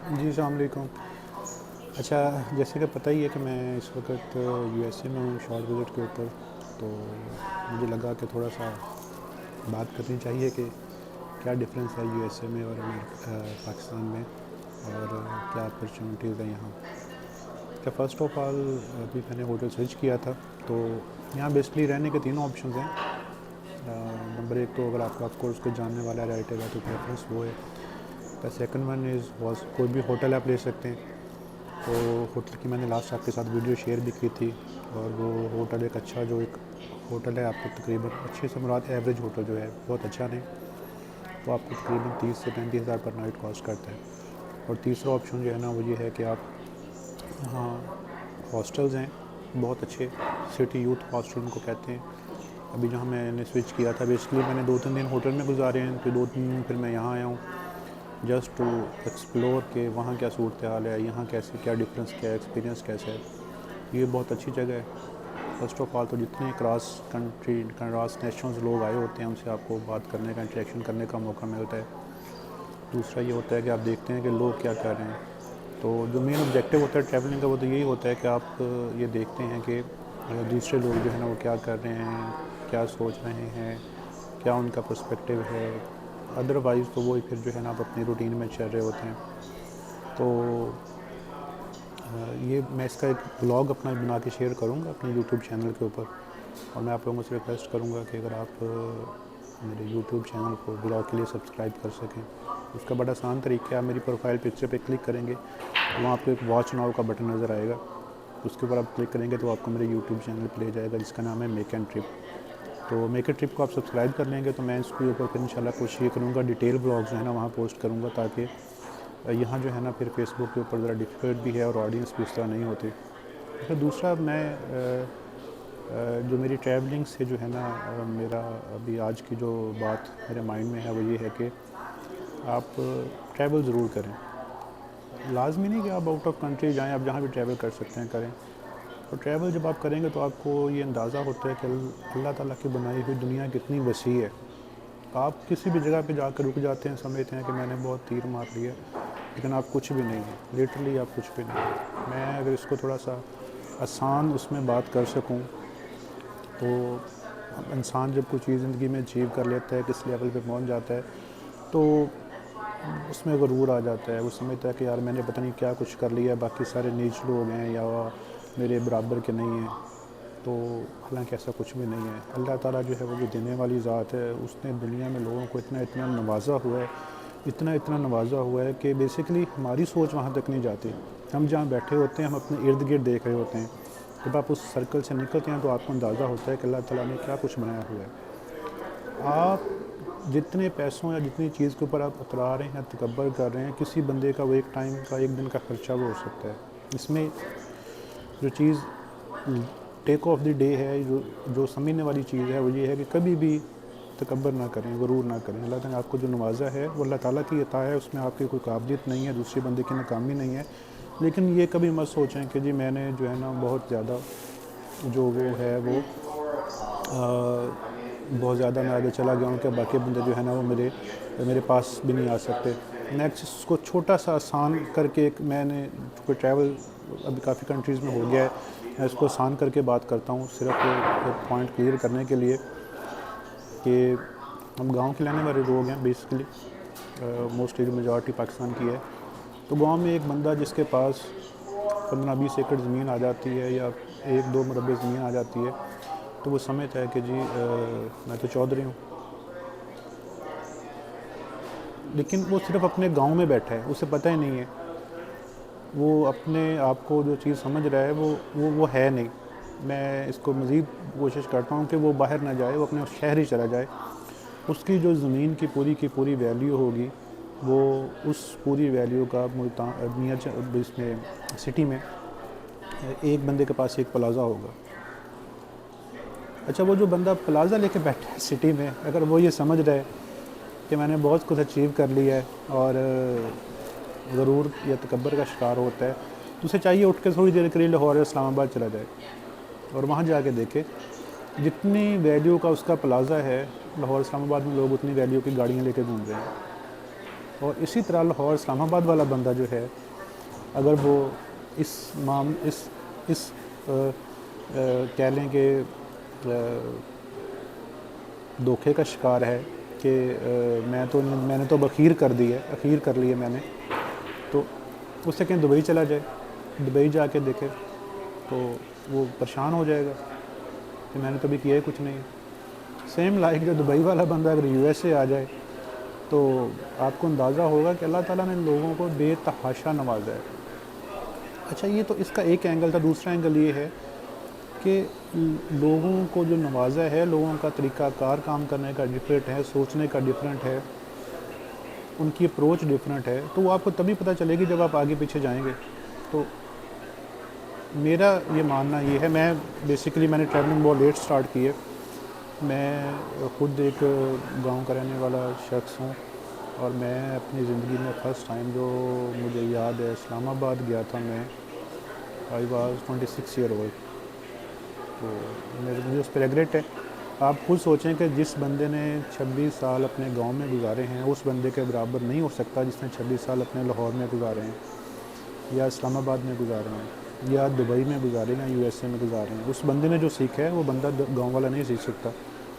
جی السلام علیکم۔ اچھا، جیسے کہ پتہ ہی ہے کہ میں اس وقت یو ایس اے میں ہوں شارٹ وزٹ کے اوپر، تو مجھے لگا کہ تھوڑا سا بات کرنی چاہیے کہ کیا ڈفرینس ہے یو ایس اے میں اور پاکستان میں، اور کیا اپرچونیٹیز ہیں یہاں۔ کہ فرسٹ آف آل ابھی میں نے ہوٹل سرچ کیا تھا، تو یہاں بیسکلی رہنے کے تینوں آپشنز ہیں۔ نمبر ایک تو اگر آپ کا آف کورس کوئی جاننے والا رہے گا تو پریفرنس وہ ہے۔ دا سیکنڈ ون از کوئی بھی ہوٹل آپ لے سکتے ہیں۔ تو ہوٹل کی میں نے لاسٹ آپ کے ساتھ ویڈیو شیئر بھی کی تھی، اور وہ ہوٹل ایک اچھا جو ایک ہوٹل ہے، آپ کو تقریباً اچھے سے مراد ایوریج ہوٹل جو ہے، بہت اچھا نہیں، وہ آپ کو تقریباً 30 سے 35 ہزار پر نائٹ کاسٹ کرتا ہے۔ اور تیسرا آپشن جو ہے نا وہ یہ ہے کہ آپ یہاں ہاسٹلز ہیں بہت اچھے، سٹی یوتھ ہاسٹل ان کو کہتے ہیں۔ ابھی جہاں میں نے سوئچ کیا تھا بیسکلی میں نے 2-3 دن ہوٹل میں گزارے ہیں، پھر 2-3 دن پھر میں یہاں آیا ہوں جسٹ ٹو ایکسپلور کہ وہاں کیا صورتحال ہے، یہاں کیسے، کیا ڈفرینس، کیا ایکسپیرینس کیسا ہے۔ یہ بہت اچھی جگہ ہے۔ فرسٹ آف آل تو جتنے کراس کنٹری کراس نیشنلز لوگ آئے ہوتے ہیں ان سے آپ کو بات کرنے کا، انٹریکشن کرنے کا موقع ملتا ہے۔ دوسرا یہ ہوتا ہے کہ آپ دیکھتے ہیں کہ لوگ کیا کر رہے ہیں۔ تو جو مین آبجیکٹیو ہوتا ہے ٹریولنگ کا وہ تو یہی ہوتا ہے کہ آپ یہ دیکھتے ہیں کہ دوسرے لوگ جو ہے نا وہ کیا کر رہے ہیں، کیا سوچ رہے ہیں، کیا ان کا پرسپیکٹیو ہے۔ ادروائز تو وہی پھر جو ہے نا آپ اپنی روٹین میں چل رہے ہوتے ہیں۔ تو یہ میں اس کا ایک بلاگ اپنا بنا کے شیئر کروں گا اپنے یوٹیوب چینل کے اوپر، اور میں آپ لوگوں سے ریکویسٹ کروں گا کہ اگر آپ میرے یوٹیوب چینل کو بلاگ کے لیے سبسکرائب کر سکیں۔ اس کا بڑا آسان طریقہ ہے، آپ میری پروفائل پکچر پہ کلک کریں گے تو وہاں آپ کو ایک واچ ناؤ کا بٹن نظر آئے گا، اس کے اوپر آپ کلک کریں گے تو آپ کو میرے یوٹیوب چینل پہ لے جائے گا جس کا نام ہے میک اینڈ ٹرپ۔ تو میک اینڈ ٹرپ کو آپ سبسکرائب کر لیں گے تو میں اس کے اوپر پھر انشاءاللہ کوشش یہ کروں گا ڈیٹیل بلاگز جو ہے نا وہاں پوسٹ کروں گا، تاکہ یہاں جو ہے نا پھر فیس بک کے اوپر ذرا ڈفیکلٹ بھی ہے اور آڈینس بھی اس طرح نہیں ہوتی۔ پھر دوسرا میں جو میری ٹریولنگ سے جو ہے نا میرا ابھی آج کی جو بات میرے مائنڈ میں ہے وہ یہ ہے کہ آپ ٹریول ضرور کریں۔ لازمی نہیں کہ آپ آؤٹ آف کنٹری جائیں، آپ جہاں بھی ٹریول کر سکتے ہیں کریں۔ اور ٹریول جب آپ کریں گے تو آپ کو یہ اندازہ ہوتا ہے کہ اللہ تعالیٰ کی بنائی ہوئی دنیا کتنی وسیع ہے۔ آپ کسی بھی جگہ پہ جا کر رک جاتے ہیں، سمجھتے ہیں کہ میں نے بہت تیر مار لیا، لیکن آپ کچھ بھی نہیں ہیں، لٹرلی آپ کچھ بھی نہیں ہیں۔ میں اگر اس کو تھوڑا سا آسان اس میں بات کر سکوں تو انسان جب کوئی چیز زندگی میں اچیو کر لیتا ہے، کس لیول پہ پہنچ جاتا ہے، تو اس میں غرور آ جاتا ہے۔ وہ سمجھتا ہے کہ یار میں نے پتہ نہیں کیا کچھ کر لیا، باقی سارے نیچ لوگ ہیں یا میرے برابر کے نہیں ہیں، تو حالانکہ ایسا کچھ بھی نہیں ہے۔ اللہ تعالیٰ جو ہے وہ جو دینے والی ذات ہے، اس نے دنیا میں لوگوں کو اتنا نوازا ہوا ہے، اتنا نوازا ہوا ہے کہ بیسیکلی ہماری سوچ وہاں تک نہیں جاتی۔ ہم جہاں بیٹھے ہوتے ہیں ہم اپنے ارد گرد دیکھ رہے ہوتے ہیں، جب آپ اس سرکل سے نکلتے ہیں تو آپ کو اندازہ ہوتا ہے کہ اللہ تعالیٰ نے کیا کچھ بنایا ہوا ہے۔ آپ جتنے پیسوں یا جتنی چیز کے اوپر آپ اترا رہے ہیں، تکبر کر رہے ہیں، کسی بندے کا وہ ایک ٹائم کا، ایک دن کا خرچہ وہ ہو سکتا ہے۔ اس میں جو چیز ٹیک آف دی ڈے ہے، جو سمجھنے والی چیز ہے وہ یہ ہے کہ کبھی بھی تکبر نہ کریں، غرور نہ کریں۔ اللہ تعالیٰ نے آپ کو جو نوازا ہے وہ اللہ تعالیٰ کی عطا ہے، اس میں آپ کی کوئی قابلیت نہیں ہے، دوسرے بندے کی ناکامی نہیں ہے۔ لیکن یہ کبھی مت سوچیں کہ جی میں نے جو ہے نا بہت زیادہ جو وہ ہے وہ بہت زیادہ میں آگے چلا گیا ہوں کہ باقی بندے جو ہے نا وہ میرے پاس بھی نہیں آ سکتے۔ میں اس کو چھوٹا سا آسان کر کے ایک میں نے کوئی ٹریول ابھی کافی کنٹریز میں ہو گیا ہے، میں اس کو آسان کر کے بات کرتا ہوں صرف ایک پوائنٹ کلیئر کرنے کے لیے کہ ہم گاؤں کے رہنے والے لوگ ہیں بیسکلی، موسٹلی جو میجورٹی پاکستان کی ہے۔ تو گاؤں میں ایک بندہ جس کے پاس 15-20 ایکڑ زمین آ جاتی ہے یا 1-2 مربع زمین آ جاتی ہے، تو وہ سمجھتا ہے کہ جی میں تو چودھری ہوں، لیکن وہ صرف اپنے گاؤں میں بیٹھا ہے، اسے پتہ ہی نہیں ہے، وہ اپنے آپ کو جو چیز سمجھ رہا ہے وہ ہے نہیں۔ میں اس کو مزید کوشش کرتا ہوں کہ وہ باہر نہ جائے، وہ اپنے شہر ہی چلا جائے۔ اس کی جو زمین کی پوری ویلیو ہوگی، وہ اس پوری ویلیو کا اس میں سٹی میں ایک بندے کے پاس ایک پلازا ہوگا۔ اچھا، وہ جو بندہ پلازا لے کے بیٹھا ہے سٹی میں، اگر وہ یہ سمجھ رہا ہے کہ میں نے بہت کچھ اچیو کر لیا ہے اور غرور یا تکبر کا شکار ہوتا ہے، تو اسے چاہیے اٹھ کے تھوڑی دیر کے لیے لاہور یا اسلام آباد چلا جائے اور وہاں جا کے دیکھے جتنی ویلیو کا اس کا پلازا ہے، لاہور اسلام آباد میں لوگ اتنی ویلیو کی گاڑیاں لے کے گھوم رہے ہیں۔ اور اسی طرح لاہور اسلام آباد والا بندہ جو ہے اگر وہ اس کہہ لیں کہ دھوکے کا شکار ہے کہ میں نے تو اب اخیر کر لی ہے میں نے، تو اس سے کہیں دبئی چلا جائے، دبئی جا کے دیکھے تو وہ پریشان ہو جائے گا کہ میں نے تو ابھی کیا ہی کچھ نہیں ہے۔ سیم لائک جو دبئی والا بندہ اگر یو ایس اے آ جائے تو آپ کو اندازہ ہوگا کہ اللہ تعالیٰ نے لوگوں کو بے تحاشا نوازا ہے۔ اچھا، یہ تو اس کا ایک اینگل تھا۔ دوسرا اینگل یہ ہے کہ لوگوں کو جو نوازا ہے، لوگوں کا طریقہ کار کام کرنے کا ڈفرینٹ ہے، سوچنے کا ڈفرینٹ ہے، ان کی اپروچ ڈفرینٹ ہے، تو وہ آپ کو تبھی پتہ چلے گی جب آپ آگے پیچھے جائیں گے۔ تو میرا یہ ماننا یہ ہے، میں نے ٹریولنگ بہت لیٹ سٹارٹ کی ہے۔ میں خود ایک گاؤں کا رہنے والا شخص ہوں، اور میں اپنی زندگی میں فرسٹ ٹائم جو مجھے یاد ہے اسلام آباد گیا تھا میں، آئی واز 26 ایئر اولڈ۔ تو مجھے اس پہ ریگریٹ ہے۔ آپ خود سوچیں کہ جس بندے نے 26 سال اپنے گاؤں میں گزارے ہیں، اس بندے کے برابر نہیں ہو سکتا جس نے 26 سال اپنے لاہور میں گزارے ہیں، یا اسلام آباد میں گزارے ہیں، یا دبئی میں گزارے ہیں، یا یو ایس اے میں گزارے ہیں۔ اس بندے نے جو سیکھا ہے وہ بندہ گاؤں والا نہیں سیکھ سکتا۔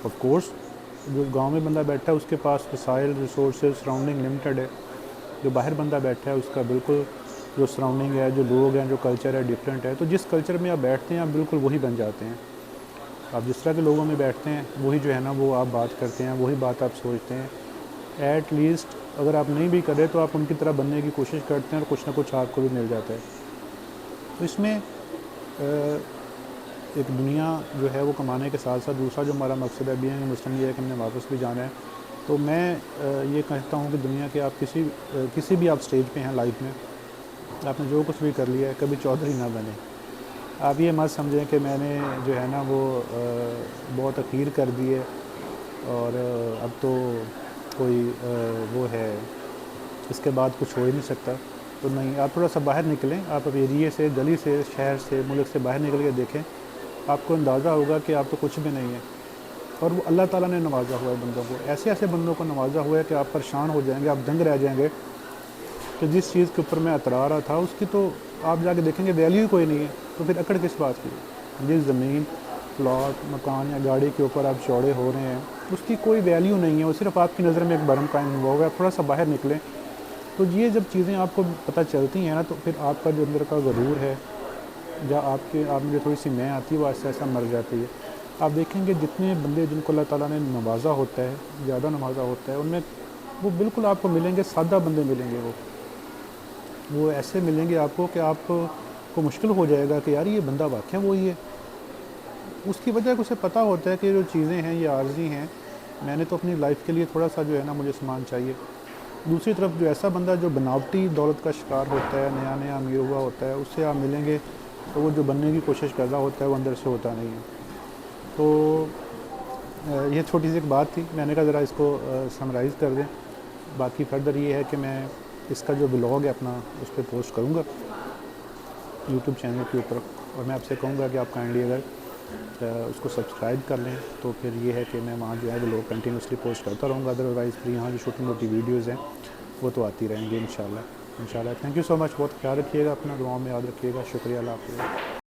آف کورس جو گاؤں میں بندہ بیٹھا ہے اس کے پاس وسائل، ریسورسز، سراؤنڈنگ لمیٹڈ ہے۔ جو باہر بندہ بیٹھا ہے اس کا بالکل جو سراؤنڈنگ ہے، جو لوگ ہیں، جو کلچر ہے، ڈفرینٹ ہے۔ تو جس کلچر میں آپ بیٹھتے ہیں آپ بالکل وہی بن جاتے ہیں۔ آپ جس طرح کے لوگوں میں بیٹھتے ہیں وہی جو ہے نا وہ آپ بات کرتے ہیں، وہی بات آپ سوچتے ہیں۔ ایٹ لیسٹ اگر آپ نہیں بھی کرے تو آپ ان کی طرح بننے کی کوشش کرتے ہیں، اور کچھ نہ کچھ آپ کو بھی مل جاتا ہے۔ تو اس میں ایک دنیا جو ہے وہ کمانے کے ساتھ ساتھ دوسرا جو ہمارا مقصد ہے بینگ مسلم، یہ ہے کہ ہم نے واپس بھی جانا ہے۔ تو میں یہ کہتا ہوں کہ دنیا کے آپ کسی بھی آپ سٹیج پہ ہیں لائف میں، آپ نے جو کچھ بھی کر لیا ہے، کبھی چودھری نہ بنے۔ آپ یہ مت سمجھیں کہ میں نے جو ہے نا وہ بہت اخیر کر دی ہے اور اب تو کوئی وہ ہے، اس کے بعد کچھ ہو ہی نہیں سکتا۔ تو نہیں، آپ تھوڑا سا باہر نکلیں، آپ اب ایریے سے، گلی سے، شہر سے، ملک سے باہر نکل کے دیکھیں، آپ کو اندازہ ہوگا کہ آپ تو کچھ بھی نہیں ہے۔ اور وہ اللہ تعالیٰ نے نوازا ہوا ہے بندوں کو، ایسے بندوں کو نوازا ہوا ہے کہ آپ پریشان ہو جائیں گے، آپ دنگ رہ جائیں گے کہ جس چیز کے اوپر میں اترا رہا تھا اس کی تو آپ جا کے دیکھیں گے ویلیو ہی کوئی نہیں ہے، تو پھر اکڑ کس بات کی؟ جس زمین، پلاٹ، مکان یا گاڑی کے اوپر آپ چوڑے ہو رہے ہیں اس کی کوئی ویلیو نہیں ہے، وہ صرف آپ کی نظر میں ایک برم قائم ہوا ہوگا۔ آپ تھوڑا سا باہر نکلیں تو یہ جب چیزیں آپ کو پتہ چلتی ہیں نا، تو پھر آپ کا جو اندر کا غرور ہے، یا آپ میں جو تھوڑی سی میں آتی ہے وہ ایسا ایسا مر جاتی ہے۔ آپ دیکھیں گے جتنے بندے جن کو اللہ تعالیٰ نے نوازا ہوتا ہے، زیادہ نوازا ہوتا ہے، ان میں وہ بالکل آپ کو ملیں گے سادہ بندے ملیں گے، وہ ایسے ملیں گے آپ کو کہ آپ کو مشکل ہو جائے گا کہ یار یہ بندہ واقعہ وہی ہے۔ اس کی وجہ کہ اسے پتہ ہوتا ہے کہ جو چیزیں ہیں یہ عارضی ہیں، میں نے تو اپنی لائف کے لیے تھوڑا سا جو ہے نا مجھے سامان چاہیے۔ دوسری طرف جو ایسا بندہ جو بناوٹی دولت کا شکار ہوتا ہے، نیا امیر ہوا ہوتا ہے، اس سے آپ ملیں گے تو وہ جو بننے کی کوشش کر رہا ہوتا ہے وہ اندر سے ہوتا نہیں ہے۔ تو یہ چھوٹی سی ایک بات تھی، میں نے کہا ذرا اس کو سمرائز کر دیں۔ باقی فردر یہ ہے کہ میں اس کا جو بلاگ ہے اپنا اس پہ پوسٹ کروں گا یوٹیوب چینل کے اوپر، اور میں آپ سے کہوں گا کہ آپ کائنڈلی اگر اس کو سبسکرائب کر لیں تو پھر یہ ہے کہ میں وہاں جو ہے وہ لوگ کنٹینیوسلی پوسٹ کرتا رہوں گا۔ ادروائز پھر یہاں جو چھوٹی موٹی ویڈیوز ہیں وہ تو آتی رہیں گی انشاءاللہ۔ تھینک یو سو مچ، بہت خیال رکھیے گا اپنا، دعاؤں میں یاد رکھیے گا۔ شکریہ، اللہ حافظ۔